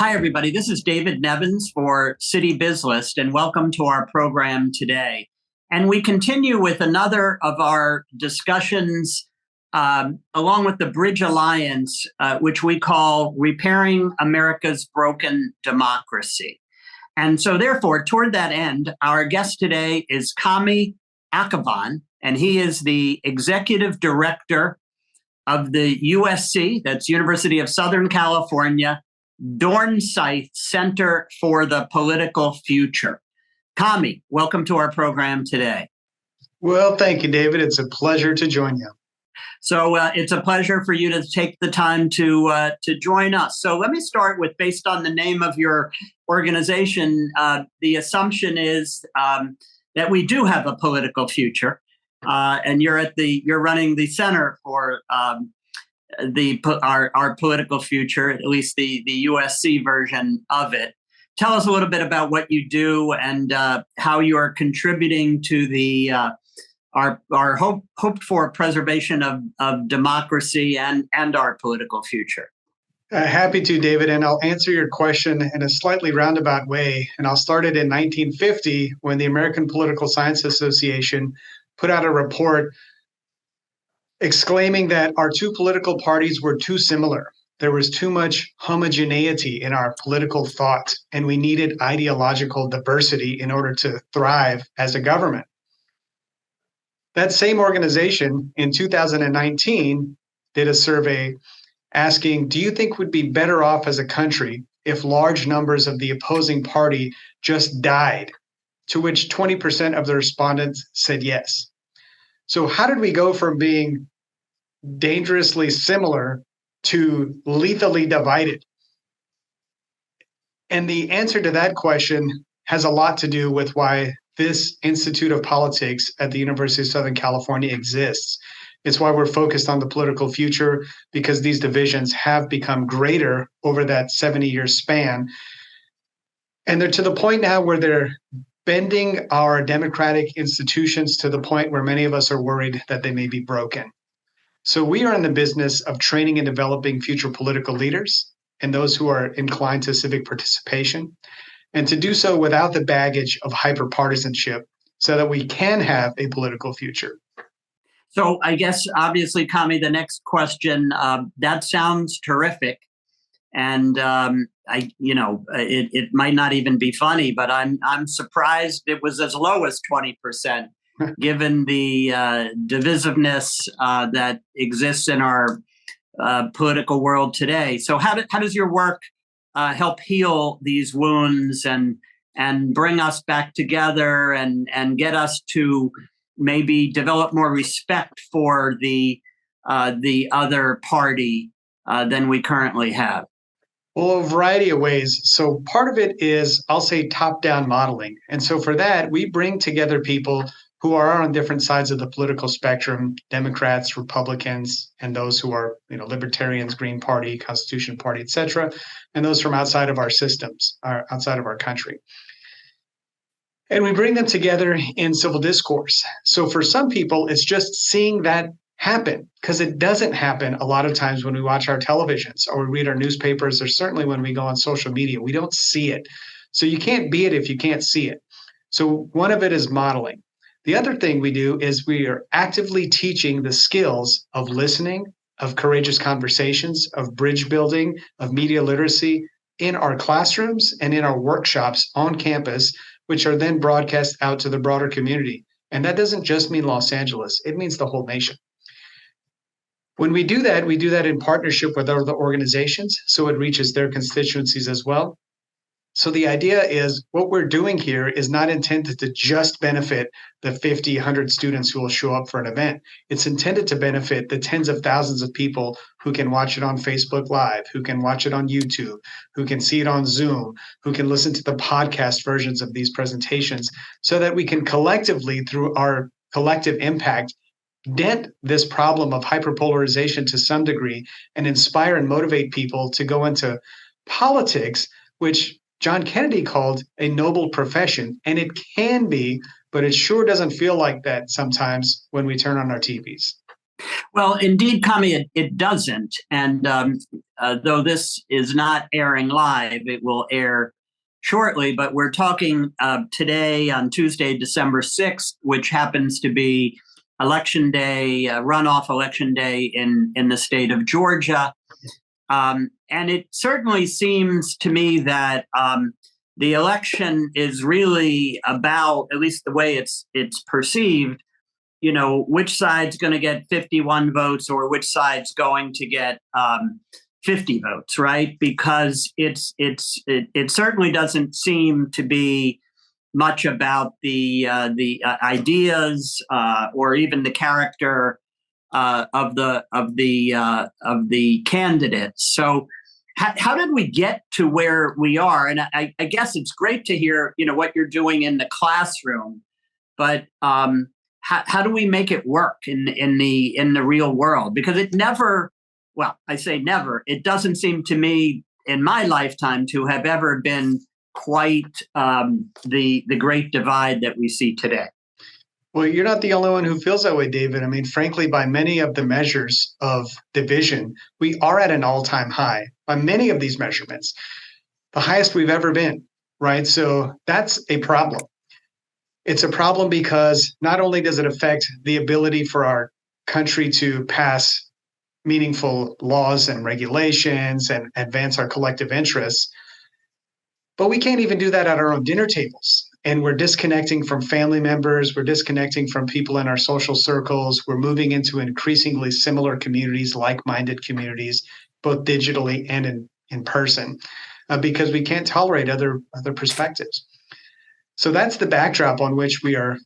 Hi, everybody. This is David Nevins for Citybiz List, and welcome to our program today. And we continue with another of our discussions along with the Bridge Alliance, which we call Repairing America's Broken Democracy. And so therefore, toward that end, our guest today is Kamy Akhavan, and he is the executive director of the USC, that's University of Southern California, Dornsife Center for the Political Future. Kamy, welcome to our program today. Well, thank you, David. It's a pleasure to join you. So it's a pleasure for you to take the time to join us. So let me start with, based on the name of your organization, the assumption is that we do have a political future, and you're running the Center for our political future, at least the USC version of it. Tell us a little bit about what you do and how you are contributing to the our hoped for preservation of democracy and our political future. Happy to, David, and I'll answer your question in a slightly roundabout way. And I'll start it in 1950 when the American Political Science Association put out a report exclaiming that our two political parties were too similar. There was too much homogeneity in our political thought, and we needed ideological diversity in order to thrive as a government. That same organization in 2019 did a survey asking, do you think we'd be better off as a country if large numbers of the opposing party just died? To which 20% of the respondents said yes. So how did we go from being dangerously similar to lethally divided? And the answer to that question has a lot to do with why this Institute of Politics at the University of Southern California exists. It's why we're focused on the political future, because these divisions have become greater over that 70-year span. And they're to the point now where they're bending our democratic institutions to the point where many of us are worried that they may be broken. So we are in the business of training and developing future political leaders and those who are inclined to civic participation, and to do so without the baggage of hyperpartisanship so that we can have a political future. So I guess, obviously, Kamy, the next question, that sounds terrific. And it might not even be funny, but I'm surprised it was as low as 20%, given the divisiveness that exists in our political world today. So how does your work help heal these wounds and bring us back together and get us to maybe develop more respect for the other party than we currently have? Well, a variety of ways. So part of it is, I'll say, top-down modeling. And so for that, we bring together people who are on different sides of the political spectrum, Democrats, Republicans, and those who are, Libertarians, Green Party, Constitution Party, et cetera, and those from outside of our systems, outside of our country. And we bring them together in civil discourse. So for some people, it's just seeing that happen, because it doesn't happen a lot of times when we watch our televisions or we read our newspapers, or certainly when we go on social media. We don't see it. So you can't be it if you can't see it. So one of it is modeling. The other thing we do is we are actively teaching the skills of listening, of courageous conversations, of bridge building, of media literacy in our classrooms and in our workshops on campus, which are then broadcast out to the broader community. And that doesn't just mean Los Angeles, it means the whole nation. When we do that in partnership with other organizations, so it reaches their constituencies as well. So the idea is, what we're doing here is not intended to just benefit the 50, 100 students who will show up for an event. It's intended to benefit the tens of thousands of people who can watch it on Facebook Live, who can watch it on YouTube, who can see it on Zoom, who can listen to the podcast versions of these presentations, so that we can collectively, through our collective impact, dent this problem of hyperpolarization to some degree and inspire and motivate people to go into politics, which John Kennedy called a noble profession. And it can be, but it sure doesn't feel like that sometimes when we turn on our TVs. Well, indeed, Kami, it doesn't. And though this is not airing live, it will air shortly. But we're talking today on Tuesday, December 6th, which happens to be election day, runoff election day in the state of Georgia. And it certainly seems to me that the election is really about, at least the way it's perceived, which side's going to get 51 votes or which side's going to get 50 votes, right? Because it certainly doesn't seem to be much about the ideas or even the character of the candidates. So how did we get to where we are? And I guess it's great to hear what you're doing in the classroom, but how do we make it work in the real world? Because it never, well, I say never, it doesn't seem to me in my lifetime to have ever been quite the great divide that we see today. Well, you're not the only one who feels that way, David. I mean, frankly, by many of the measures of division, we are at an all-time high by many of these measurements, the highest we've ever been, right? So that's a problem. It's a problem because not only does it affect the ability for our country to pass meaningful laws and regulations and advance our collective interests, but we can't even do that at our own dinner tables. And we're disconnecting from family members. We're disconnecting from people in our social circles. We're moving into increasingly similar communities, like-minded communities, both digitally and in person, because we can't tolerate other perspectives. So that's the backdrop on which we are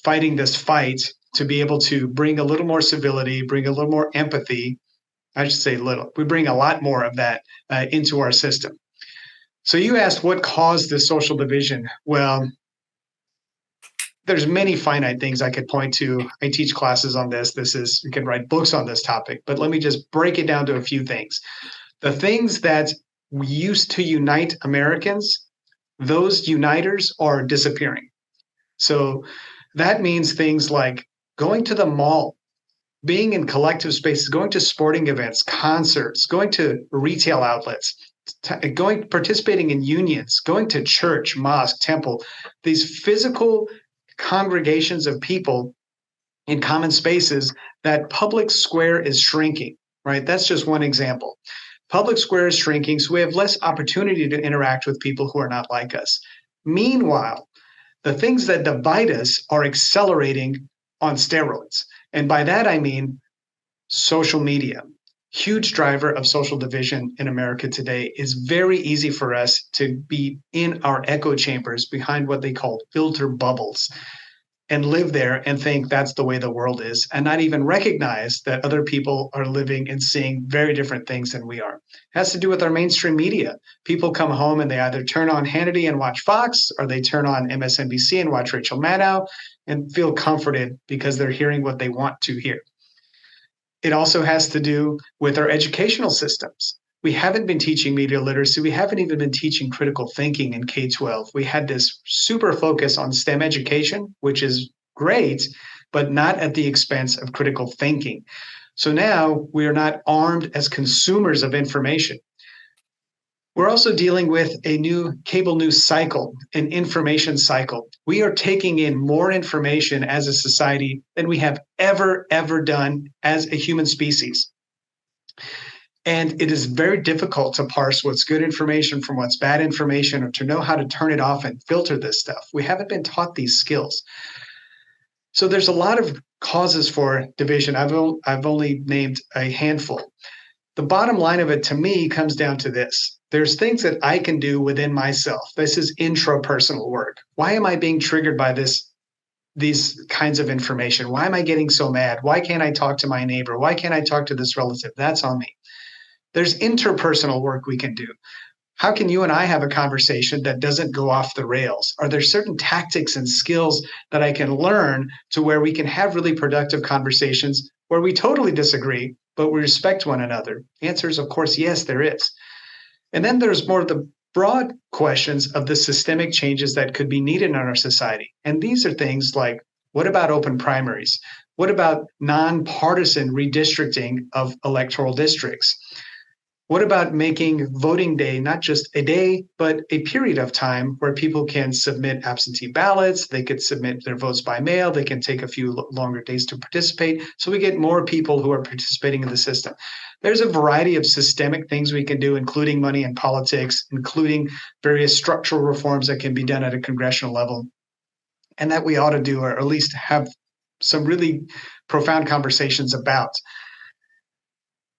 fighting this fight to be able to bring a little more civility, bring a little more empathy. I should say little. We bring a lot more of that into our system. So you asked what caused this social division. Well, there's many finite things I could point to. I teach classes on this. You can write books on this topic, but let me just break it down to a few things. The things that used to unite Americans, those uniters are disappearing. So that means things like going to the mall, being in collective spaces, going to sporting events, concerts, going to retail outlets, participating in unions, going to church, mosque, temple, these physical congregations of people in common spaces. That public square is shrinking, right? That's just one example. Public square is shrinking, so we have less opportunity to interact with people who are not like us. Meanwhile, the things that divide us are accelerating on steroids. And by that, I mean social media. Huge driver of social division in America today. Is very easy for us to be in our echo chambers behind what they call filter bubbles and live there and think that's the way the world is, and not even recognize that other people are living and seeing very different things than we are. It has to do with our mainstream media. People come home and they either turn on Hannity and watch Fox, or they turn on MSNBC and watch Rachel Maddow and feel comforted because they're hearing what they want to hear. It also has to do with our educational systems. We haven't been teaching media literacy. We haven't even been teaching critical thinking in K-12. We had this super focus on STEM education, which is great, but not at the expense of critical thinking. So now we are not armed as consumers of information. We're also dealing with a new cable news cycle, an information cycle. We are taking in more information as a society than we have ever done as a human species. And it is very difficult to parse what's good information from what's bad information, or to know how to turn it off and filter this stuff. We haven't been taught these skills. So there's a lot of causes for division. I've only named a handful. The bottom line of it, to me, comes down to this. There's things that I can do within myself. This is intrapersonal work. Why am I being triggered by these kinds of information? Why am I getting so mad? Why can't I talk to my neighbor? Why can't I talk to this relative? That's on me. There's interpersonal work we can do. How can you and I have a conversation that doesn't go off the rails? Are there certain tactics and skills that I can learn to where we can have really productive conversations where we totally disagree, but we respect one another? The answer is, of course, yes, there is. And then there's more of the broad questions of the systemic changes that could be needed in our society. And these are things like, what about open primaries? What about nonpartisan redistricting of electoral districts? What about making voting day not just a day, but a period of time where people can submit absentee ballots, they could submit their votes by mail, they can take a few longer days to participate, so we get more people who are participating in the system. There's a variety of systemic things we can do, including money in politics, including various structural reforms that can be done at a congressional level, and that we ought to do, or at least have some really profound conversations about.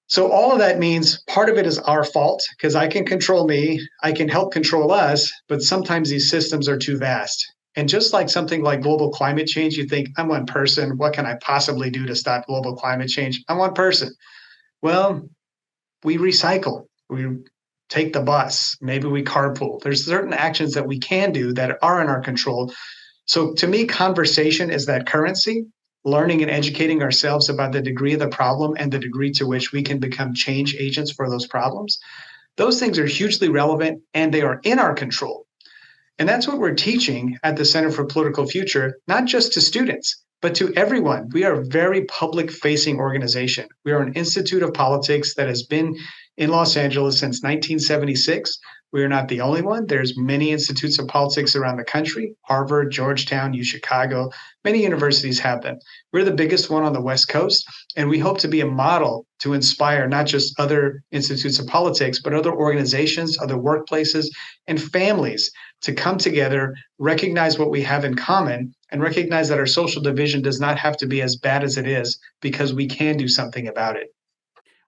So all of that means part of it is our fault because I can control me, I can help control us, but sometimes these systems are too vast. And just like something like global climate change, you think, I'm one person, what can I possibly do to stop global climate change? I'm one person. Well, we recycle, we take the bus, maybe we carpool. There's certain actions that we can do that are in our control. So to me, conversation is that currency. Learning and educating ourselves about the degree of the problem and the degree to which we can become change agents for those problems. Those things are hugely relevant and they are in our control. And that's what we're teaching at the Center for Political Future, not just to students, but to everyone. We are a very public-facing organization. We are an institute of politics that has been in Los Angeles since 1976. We are not the only one. There's many institutes of politics around the country, Harvard, Georgetown, Chicago. Many universities have them. We're the biggest one on the West Coast, and we hope to be a model to inspire not just other institutes of politics, but other organizations, other workplaces, and families to come together, recognize what we have in common, and recognize that our social division does not have to be as bad as it is because we can do something about it.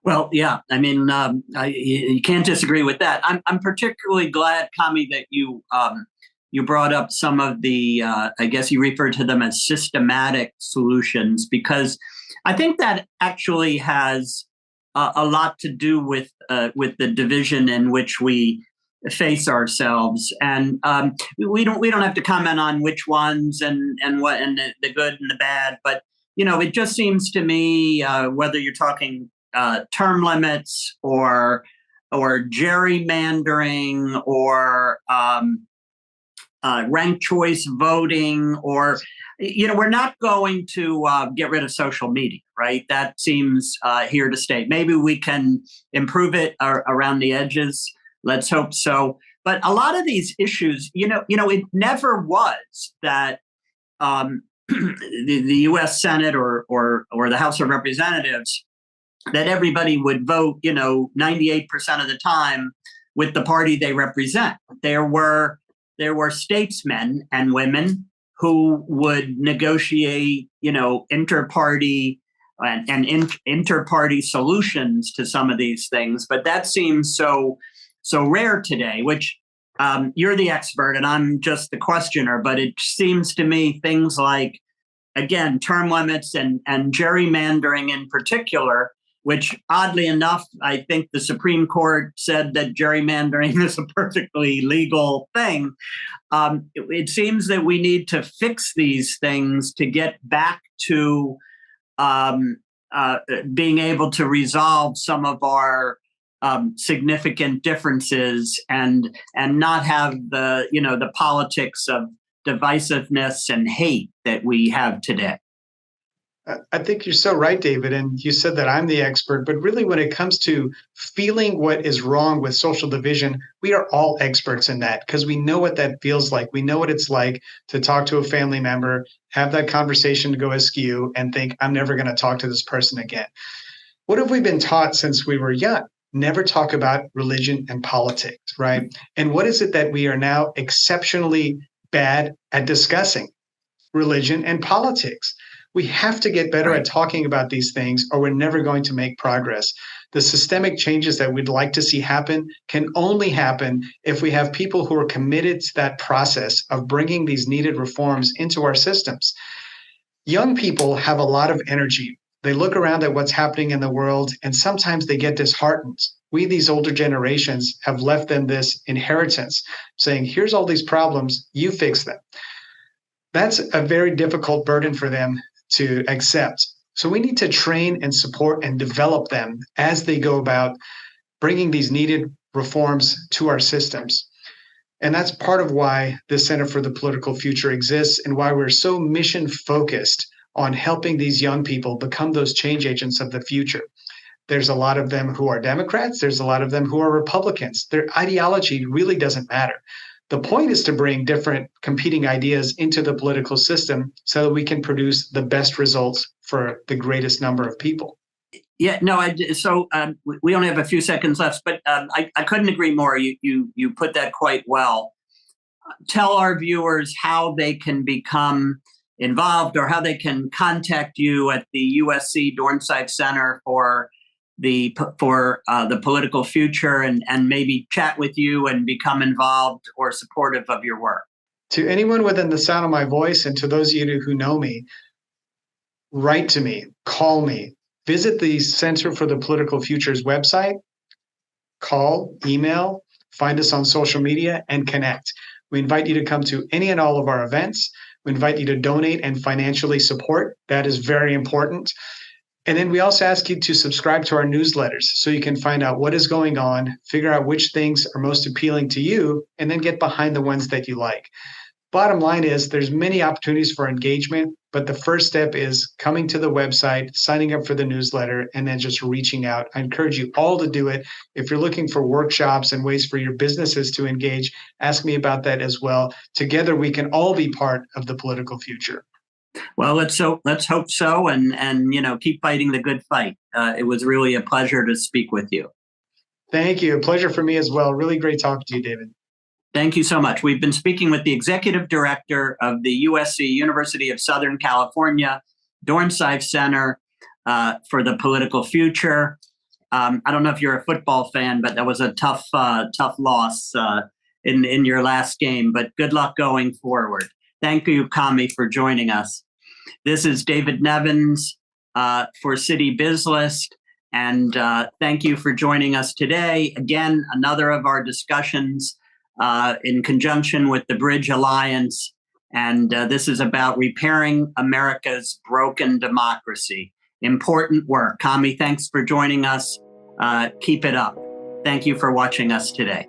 Well, yeah, I mean, you can't disagree with that. I'm particularly glad, Kamy, that you brought up some of the, I guess you referred to them as systematic solutions, because I think that actually has a lot to do with the division in which we face ourselves, and we don't have to comment on which ones and what and the good and the bad, but it just seems to me whether you're talking term limits or gerrymandering or ranked choice voting, or we're not going to get rid of social media, right? That seems here to stay. Maybe we can improve it around the edges. Let's hope so. But a lot of these issues, it never was that the U.S. Senate or the House of Representatives, that everybody would vote, 98% of the time with the party they represent. There were statesmen and women who would negotiate, inter-party and inter-party solutions to some of these things. But that seems so rare today, which you're the expert and I'm just the questioner. But it seems to me things like, again, term limits and gerrymandering in particular, which oddly enough, I think the Supreme Court said that gerrymandering is a perfectly legal thing. It seems that we need to fix these things to get back to being able to resolve some of our significant differences and not have the politics of divisiveness and hate that we have today. I think you're so right, David. And you said that I'm the expert, but really when it comes to feeling what is wrong with social division, we are all experts in that because we know what that feels like. We know what it's like to talk to a family member, have that conversation to go askew and think, I'm never going to talk to this person again. What have we been taught since we were young? Never talk about religion and politics, right? And what is it that we are now exceptionally bad at discussing? Religion and politics. We have to get better at talking about these things or we're never going to make progress. The systemic changes that we'd like to see happen can only happen if we have people who are committed to that process of bringing these needed reforms into our systems. Young people have a lot of energy. They look around at what's happening in the world and sometimes they get disheartened. We, these older generations, have left them this inheritance saying, here's all these problems, you fix them. That's a very difficult burden for them to accept. So we need to train and support and develop them as they go about bringing these needed reforms to our systems. And that's part of why the Center for the Political Future exists and why we're so mission focused on helping these young people become those change agents of the future. There's a lot of them who are Democrats. There's a lot of them who are Republicans. Their ideology really doesn't matter. The point is to bring different competing ideas into the political system so that we can produce the best results for the greatest number of people. Yeah, no, we only have a few seconds left, but I couldn't agree more. You put that quite well. Tell our viewers how they can become involved or how they can contact you at the USC Dornsife Center for the political future and maybe chat with you and become involved or supportive of your work. To anyone within the sound of my voice and to those of you who know me, write to me, call me, visit the Center for the Political Future's website, call, email, find us on social media, and connect. We invite you to come to any and all of our events. We invite you to donate and financially support. That is very important. And then we also ask you to subscribe to our newsletters so you can find out what is going on, figure out which things are most appealing to you, and then get behind the ones that you like. Bottom line is there's many opportunities for engagement, but the first step is coming to the website, signing up for the newsletter, and then just reaching out. I encourage you all to do it. If you're looking for workshops and ways for your businesses to engage, ask me about that as well. Together, we can all be part of the political future. Well, let's hope so, and keep fighting the good fight. It was really a pleasure to speak with you. Thank you. A pleasure for me as well. Really great talking to you, David. Thank you so much. We've been speaking with the executive director of the USC, University of Southern California, Dornsife Center for the Political Future. I don't know if you're a football fan, but that was a tough loss in your last game. But good luck going forward. Thank you, Kamy, for joining us. This is David Nevins for Citybiz List, and thank you for joining us today. Again, another of our discussions in conjunction with the Bridge Alliance, and this is about repairing America's broken democracy. Important work. Kamy, thanks for joining us. Keep it up. Thank you for watching us today.